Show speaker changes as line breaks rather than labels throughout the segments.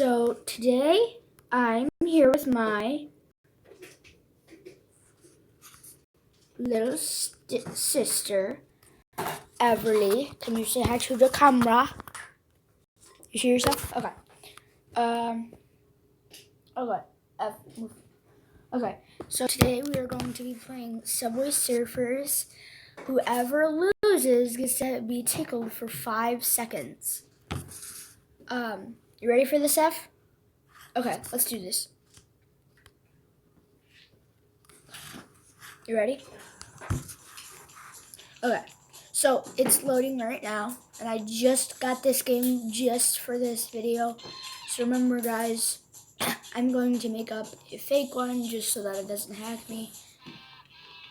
So today I'm here with my little sister, Everly. Can you say hi to the camera? You see yourself? Okay. Okay. Okay. So today we are going to be playing Subway Surfers. Whoever loses gets to be tickled for 5 seconds. You ready for this, F? Okay, let's do this. You ready? Okay, so it's loading right now, and I just got this game just for this video. So remember, guys, I'm going to make up a fake one just so that it doesn't hack me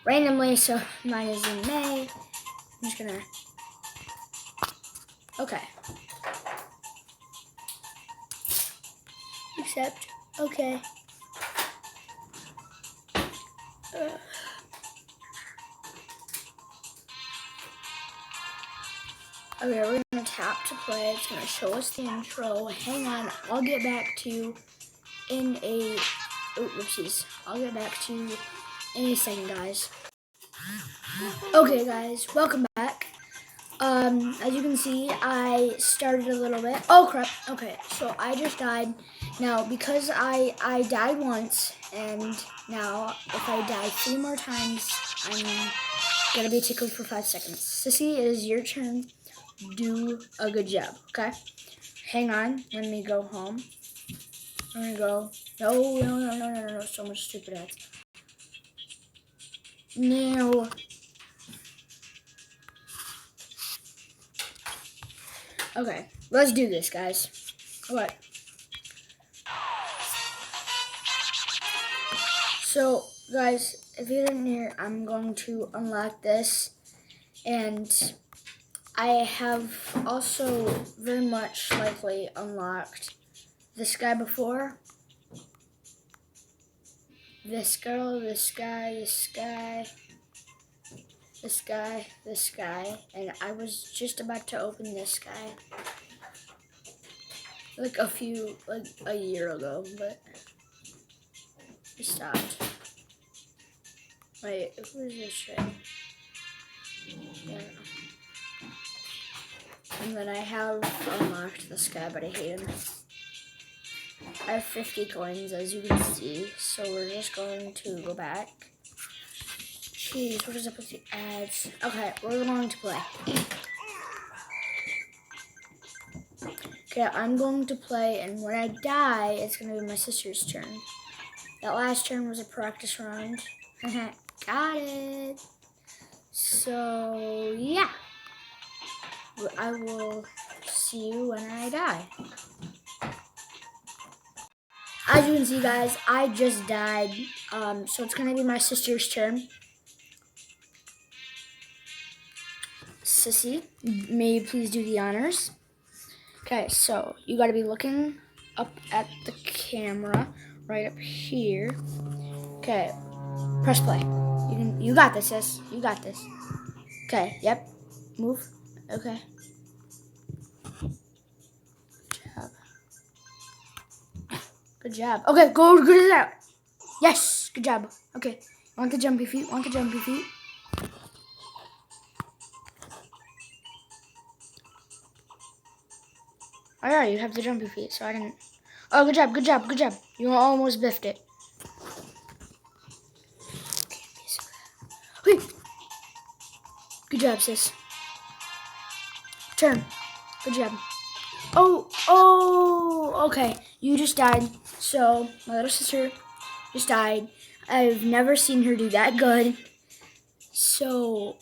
randomly. So mine is in May. I'm just gonna. Okay. Accept. Okay. Okay, we're gonna tap to play. It's gonna show us the intro. Hang on, I'll get back to you in a. Oh, whoopsies. I'll get back to you in a second, guys. Okay, guys, welcome back. As you can see, I started a little bit. Oh crap. Okay, so I just died. Now, because I died once, and now if I die 3 more times, I'm gonna be tickled for 5 seconds. Sissy, it is your turn. Do a good job, okay? Hang on, let me go home. I'm gonna go. No, so much stupid ads. No. Okay, let's do this, guys. Okay. So, guys, if you didn't hear, I'm going to unlock this, and I have also very much likely unlocked this guy before. This girl, this guy, this guy, this guy, this guy, and I was just about to open this guy like a year ago, but I stopped. Wait, who is this shit? Yeah. And then I have unlocked this guy, but I hate him. I have 50 coins, as you can see, so we're just going to go back. Jeez, what is up with the ads? Okay, we're going to play. Okay, I'm going to play, and when I die, it's going to be my sister's turn. That last turn was a practice round. Got it. So, yeah. I will see you when I die. As you can see, guys, I just died. So it's going to be my sister's turn. Sissy, may you please do the honors? Okay, so you got to be looking up at the camera right up here. Okay, press play. You got this, sis. You got this. Okay, yep. Move. Okay. Good job. Okay, go good as that. Yes, good job. Okay, want the jumpy feet? Want the jumpy feet? Oh yeah, you have the jumpy feet, so I didn't. Oh, good job, good job, good job. You almost biffed it. Wait. Good job, sis. Turn. Good job. Oh, okay. You just died. So, my little sister just died. I've never seen her do that good. So,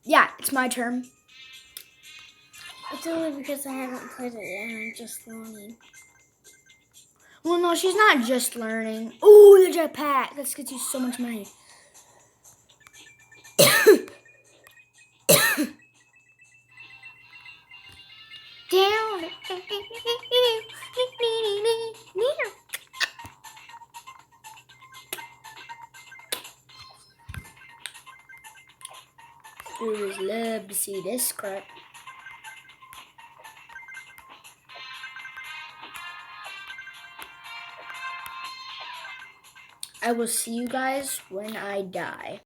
yeah, it's my turn.
It's only because I haven't played it yet and I'm just learning.
Well, no, she's not just learning. Ooh, the jetpack. That gets you so much money. Down. Viewers love to see this crap. I will see you guys when I die.